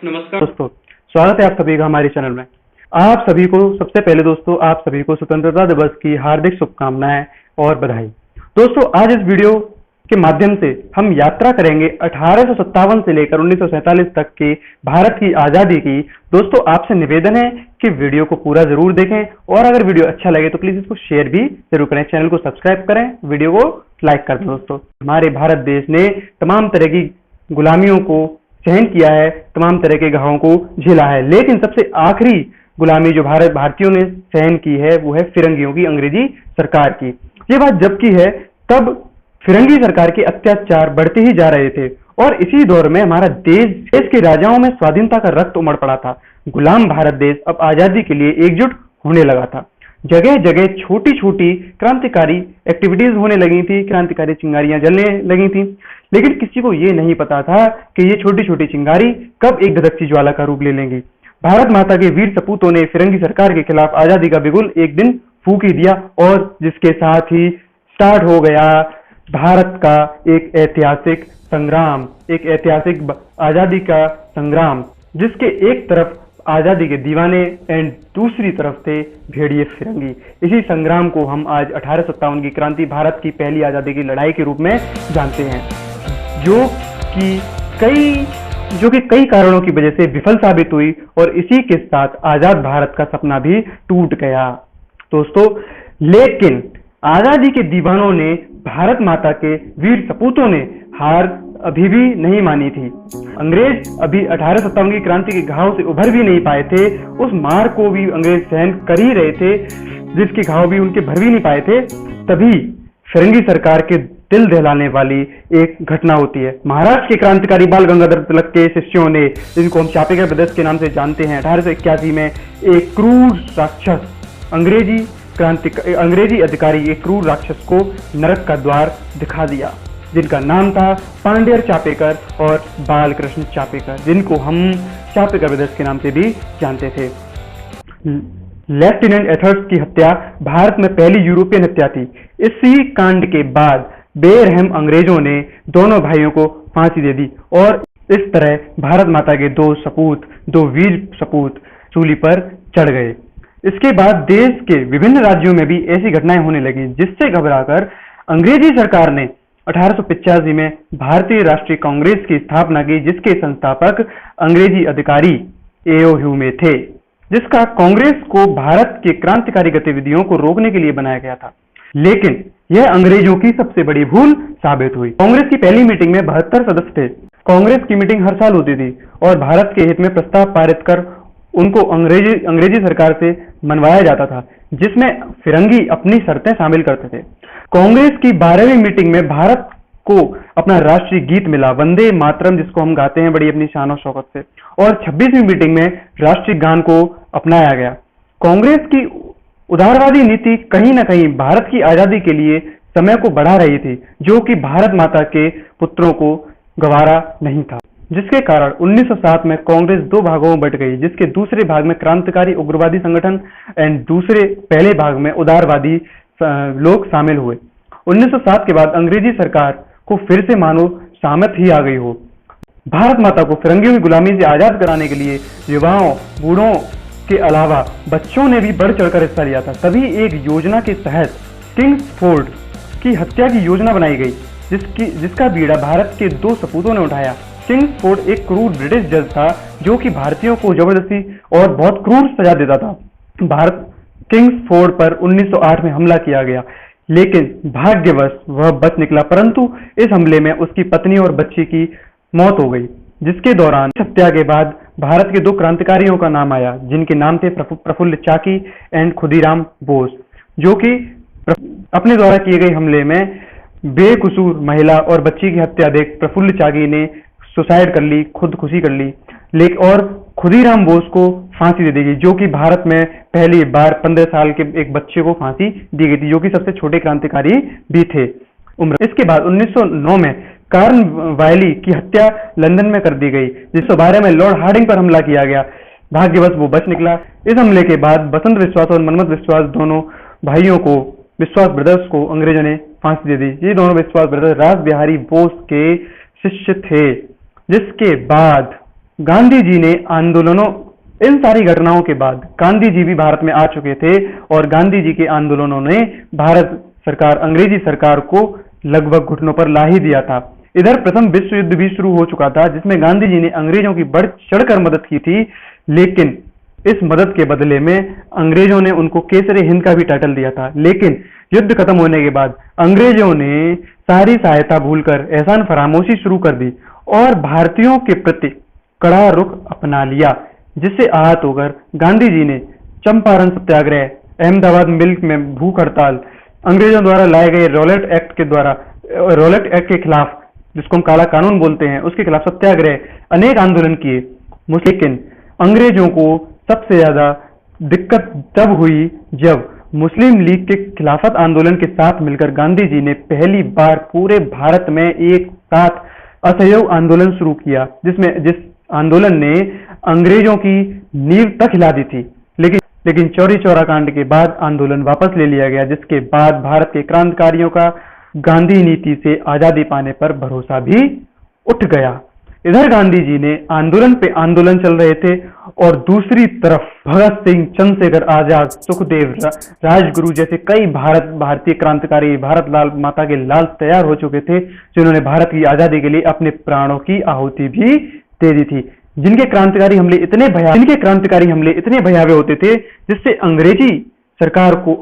नमस्कार दोस्तों, स्वागत है आप सभी का हमारे चैनल में। आप सभी को सबसे पहले दोस्तों आप सभी को स्वतंत्रता दिवस की हार्दिक शुभकामनाएं और बधाई। दोस्तों, आज इस वीडियो के माध्यम से हम यात्रा करेंगे 1857 से लेकर 1947 तक के भारत की आजादी की। दोस्तों, आपसे निवेदन है कि वीडियो को पूरा जरूर देखें और अगर वीडियो अच्छा लगे तो प्लीज इसको शेयर भी जरूर करें, चैनल को सब्सक्राइब करें, वीडियो को लाइक कर दें। दोस्तों, हमारे भारत देश ने तमाम तरह की गुलामियों को सहन किया है, तमाम तरह के घावों को झेला है, लेकिन सबसे आखिरी गुलामी जो भारतीयों ने सहन की है वो है फिरंगियों की, अंग्रेजी सरकार की। ये बात जब की है तब फिरंगी सरकार के अत्याचार बढ़ते ही जा रहे थे और इसी दौर में हमारा देश के राजाओं में स्वाधीनता का रक्त उमड़ पड़ा था। गुलाम भारत देश अब आजादी के लिए एकजुट होने लगा था। जगह जगह छोटी छोटी क्रांतिकारी एक्टिविटीज होने लगी थी, क्रांतिकारी चिंगारियां जलने लगी थी, लेकिन किसी को यह नहीं पता था कि ये छोटी छोटी चिंगारी कब एक धधकती ज्वाला का रूप ले लेंगी। भारत माता के वीर सपूतों ने फिरंगी सरकार के खिलाफ आजादी का बिगुल एक दिन फूंक ही दिया और जिसके साथ ही स्टार्ट हो गया भारत का एक ऐतिहासिक संग्राम, एक ऐतिहासिक आजादी का संग्राम, जिसके एक तरफ आजादी के दीवाने एंड दूसरी तरफ थे भेड़िए फिरंगी। इसी संग्राम को हम आज 1857 की क्रांति, भारत की पहली आजादी की लड़ाई के रूप में जानते हैं, जो कि कई कारणों की वजह से विफल साबित हुई और इसी के साथ आजाद भारत का सपना भी टूट गया। दोस्तों, लेकिन आजादी के दीवानों ने, भारत माता के वीर सपूतों ने हार अभी भी नहीं मानी थी। अंग्रेज अभी 1857 की क्रांति के घाव से उभर भी नहीं पाए थे, उस मार को भी अंग्रेज सहन कर ही रहे थे, जिसके घाव भी उनके भर भी नहीं पाए थे। तभी फिरंगी सरकार के दिल दहलाने वाली एक घटना होती है। महाराष्ट्र के क्रांतिकारी बाल गंगाधर तिलक के शिष्यों ने, जिनको हम चापेकर ब्रदर्स के नाम से जानते हैं, 1881 में एक क्रूर राक्षस, अंग्रेजी अधिकारी एक क्रूर राक्षस को नरक का द्वार दिखा दिया, जिनका नाम था पांडेय चापेकर और बालकृष्ण चापेकर, जिनको हम चापेकर ब्रदर्स के नाम से भी जानते थे। लेफ्टिनेंट एथर्स की हत्या भारत में पहली यूरोपियन हत्या थी। इसी कांड के बाद बेरहम अंग्रेजों ने दोनों भाइयों को फांसी दे दी और इस तरह भारत माता के दो वीर सपूत सूली पर चढ़ गए। इसके बाद देश के विभिन्न राज्यों में भी ऐसी घटनाएं होने लगी, जिससे घबराकर अंग्रेजी सरकार ने 1885 में भारतीय राष्ट्रीय कांग्रेस की स्थापना की, जिसके संस्थापक अंग्रेजी अधिकारी एओ ह्यूमे थे, जिसका कांग्रेस को भारत के क्रांतिकारी गतिविधियों को रोकने के लिए बनाया गया था। लेकिन यह अंग्रेजों की सबसे बड़ी भूल साबित हुई। कांग्रेस की पहली मीटिंग में 72 सदस्य थे। कांग्रेस की मीटिंग हर साल होती थी और भारत के हित में प्रस्ताव पारित कर उनको अंग्रेजी सरकार से मनवाया जाता था, जिसमें फिरंगी अपनी शर्तें शामिल करते थे। कांग्रेस की 12वीं मीटिंग में भारत को अपना राष्ट्रीय गीत मिला, वंदे मातरम, जिसको हम गाते हैं बड़ी अपनी शान और शौकत से, और 26वीं मीटिंग में राष्ट्रीय गान को अपनाया गया। कांग्रेस की उदारवादी नीति कहीं न कहीं भारत की आजादी के लिए समय को बढ़ा रही थी, जो कि भारत माता के पुत्रों को गवारा नहीं था, जिसके कारण 1907 में कांग्रेस दो भागों में बट गई, जिसके दूसरे भाग में क्रांतिकारी उग्रवादी संगठन एंड पहले भाग में उदारवादी लोग शामिल हुए। 1907 के बाद अंग्रेजी सरकार को फिर से मानो सामत ही आ गई हो। भारत माता को फिरंगियों की गुलामी से आजाद कराने के लिए युवाओं, बूढ़ों के अलावा बच्चों ने भी बढ़ चढ़कर हिस्सा लिया था। तभी एक योजना के तहत किंग्सफोर्ड की हत्या की योजना बनाई गई, जिसका बीड़ा भारत के दो सपूतों ने उठाया। किंग्सफोर्ड एक क्रूर ब्रिटिश जज था, जो कि भारतीयों को जबरदस्ती और बहुत क्रूर सजा देता था। किंग्सफोर्ड पर 1908 में हमला किया गया, लेकिन भाग्यवश वह बच निकला, परंतु इस हमले में उसकी पत्नी और बच्ची की मौत हो गई, जिसके दौरान इस हत्या के बाद भारत के दो क्रांतिकारियों का नाम आया, जिनके नाम थे प्रफुल्ल चाकी एंड खुदीराम बोस, जो कि अपने द्वारा किए गए हमले में बेकसूर महिला और बच्ची की हत्या देख प्रफुल्ल चाकी ने सुसाइड कर ली, खुदकुशी कर ली, और खुदीराम बोस को फांसी दे दी गई, जो कि भारत में पहली बार 15 साल के एक बच्चे को फांसी दी गई थी, जो कि सबसे छोटे क्रांतिकारी भी थे उम्र। इसके बाद 1909 में कार्नवाली की हत्या लंदन में कर दी गई, 1912 में लॉर्ड हार्डिंग पर हमला किया गया, भाग्यवश वो बच निकला। इस हमले के बाद बसंत विश्वास और मनमथ विश्वास, दोनों भाइयों को, विश्वास ब्रदर्स को अंग्रेजों ने फांसी दे दी। ये दोनों विश्वास ब्रदर्स रास बिहारी बोस के शिष्य थे, जिसके बाद गांधी जी ने आंदोलनों, इन सारी घटनाओं के बाद गांधी जी भी भारत में आ चुके थे और गांधी जी के आंदोलनों ने भारत सरकार, अंग्रेजी सरकार को लगभग घुटनों पर ला ही दिया था। इधर प्रथम विश्व युद्ध भी शुरू हो चुका था, जिसमें गांधी जी ने अंग्रेजों की बढ़ चढ़कर मदद की थी, लेकिन इस मदद के बदले में अंग्रेजों ने उनको केसरे हिंद का भी टाइटल दिया था। लेकिन युद्ध खत्म होने के बाद अंग्रेजों ने सारी सहायता भूलकर एहसान फरामोशी शुरू कर दी और भारतीयों के प्रति कड़ा रुख अपना लिया, जिससे आहत होकर गांधी जी ने चंपारण सत्याग्रह, अहमदाबाद मिल्क में भूख हड़ताल, अंग्रेजों द्वारा लाए गए रॉलेट एक्ट के खिलाफ, जिसको हम काला कानून बोलते हैं, उसके खिलाफ सत्याग्रह, अनेक आंदोलन किए। लेकिन अंग्रेजों को सबसे ज्यादा दिक्कत तब हुई जब मुस्लिम लीग के खिलाफत आंदोलन के साथ मिलकर गांधी जी ने पहली बार पूरे भारत में एक साथ असहयोग आंदोलन शुरू किया, जिस आंदोलन ने अंग्रेजों की नींव तक हिला दी थी। लेकिन चौरी चौरा कांड के बाद आंदोलन वापस ले लिया गया, जिसके बाद भारत के क्रांतिकारियों का गांधी नीति से आजादी पाने पर भरोसा भी उठ गया। इधर गांधी जी ने आंदोलन पे आंदोलन चल रहे थे और दूसरी तरफ भगत सिंह, चंद्रशेखर आजाद, सुखदेव, राजगुरु जैसे कई भारतीय क्रांतिकारी, भारत लाल माता के लाल तैयार हो चुके थे, जिन्होंने भारत की आजादी के लिए अपने प्राणों की आहुति भी दे दी थी। जिनके क्रांतिकारी हमले इतने भयावह होते थे, जिससे अंग्रेजी सरकार को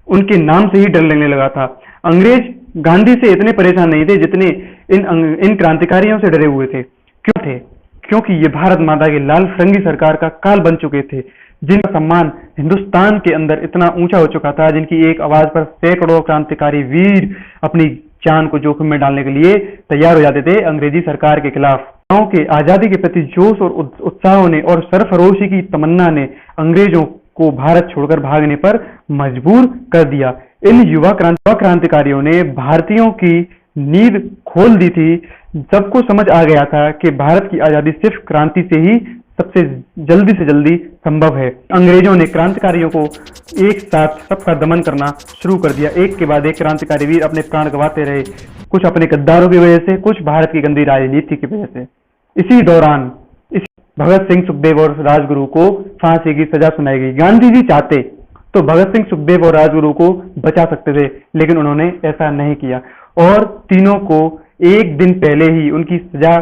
उनके नाम से ही डर लगने लगा था। अंग्रेज गांधी से इतने परेशान नहीं थे जितने इन क्रांतिकारियों से डरे हुए थे। क्यों थे? क्योंकि ये भारत माता की लाल फरंगी सरकार का काल बन चुके थे, जिनका सम्मान हिंदुस्तान के अंदर इतना ऊंचा हो चुका था, जिनकी एक आवाज पर सैकड़ों क्रांतिकारी वीर अपनी जान को जोखिम में डालने के लिए तैयार हो जाते थे अंग्रेजी सरकार के खिलाफ। गांव के आजादी के प्रति जोश और उत्साह ने और सरफरोशी की तमन्ना ने अंग्रेजों को भारत छोड़कर भागने पर मजबूर कर दिया। इन युवा क्रांतिकारियों ने भारतीयों की नींद खोल दी थी। सबको समझ आ गया था कि भारत की आजादी सिर्फ क्रांति से ही सबसे जल्दी से जल्दी संभव है। अंग्रेजों ने क्रांतिकारियों को एक साथ सबका दमन करना शुरू कर दिया। एक के बाद एक क्रांतिकारी वीर अपने प्राण गंवाते रहे, कुछ अपने गद्दारों की वजह से, कुछ भारत की गंदी राजनीति की वजह से। इसी दौरान भगत सिंह, सुखदेव और राजगुरु को फांसी की सजा सुनाई गई। गांधी जी चाहते तो भगत सिंह, सुखदेव और राजगुरु को बचा सकते थे, लेकिन उन्होंने ऐसा नहीं किया और तीनों को एक दिन पहले ही उनकी सजा,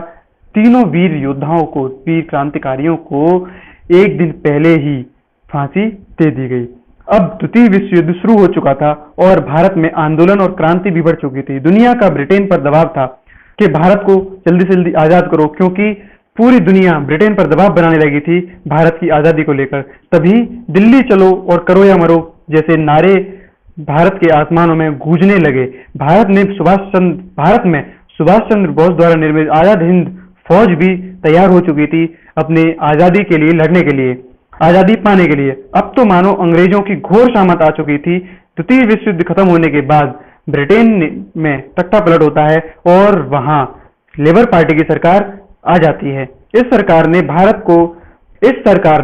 तीनों वीर योद्धाओं को, वीर क्रांतिकारियों को एक दिन पहले ही फांसी दे दी गई। अब द्वितीय विश्व युद्ध शुरू हो चुका था और भारत में आंदोलन और क्रांति भी बढ़ चुकी थी। दुनिया का ब्रिटेन पर दबाव था कि भारत को जल्दी से जल्दी आजाद करो, क्योंकि पूरी दुनिया ब्रिटेन पर दबाव बनाने लगी थी भारत की आजादी को लेकर। तभी दिल्ली चलो और करो या मरो जैसे नारे भारत के आसमानों में गूंजने लगे। भारत में सुभाष चंद्र बोस द्वारा निर्मित आजाद हिंद फौज भी तैयार हो चुकी थी अपने आजादी के लिए लड़ने के लिए, आजादी पाने के लिए। अब तो मानो अंग्रेजों की घोर शामत आ चुकी थी। द्वितीय विश्व युद्ध खत्म होने के बाद ब्रिटेन में तख्ता पलट होता है और वहां लेबर पार्टी की सरकार आ जाती है। इस सरकार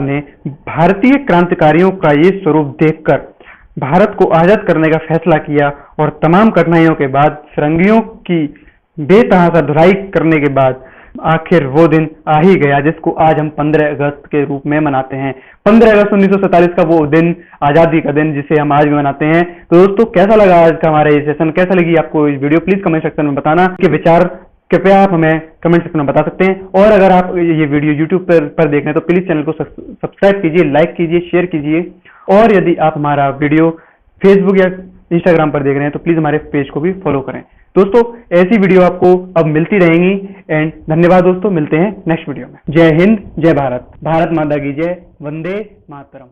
ने भारतीय क्रांतिकारियों का ये स्वरूप देखकर भारत को आजाद करने का फैसला किया और तमाम कठिनाइयों के बाद, फिरंगियों की बेतहाशा धुलाई करने के बाद आखिर वो दिन आ ही गया, जिसको आज हम 15 अगस्त के रूप में मनाते हैं। 15 अगस्त 1947 का वो दिन, आजादी का दिन, जिसे हम आज भी मनाते हैं। तो दोस्तों, कैसा लगा आज का हमारा ये सेशन? कैसा लगी आपको ये वीडियो? प्लीज कमेंट सेक्शन में बताना कि विचार कृपया आप हमें कमेंट सेक्शन में बता सकते हैं। और अगर आप ये वीडियो यूट्यूब पर देख रहे हैं तो प्लीज चैनल को सब्सक्राइब कीजिए, लाइक कीजिए, शेयर कीजिए। और यदि आप हमारा वीडियो फेसबुक या इंस्टाग्राम पर देख रहे हैं तो प्लीज हमारे पेज को भी फॉलो करें। दोस्तों, ऐसी वीडियो आपको अब मिलती रहेंगी। एंड धन्यवाद दोस्तों, मिलते हैं नेक्स्ट वीडियो में। जय हिंद, जय भारत, भारत माता की जय, वंदे मातरम।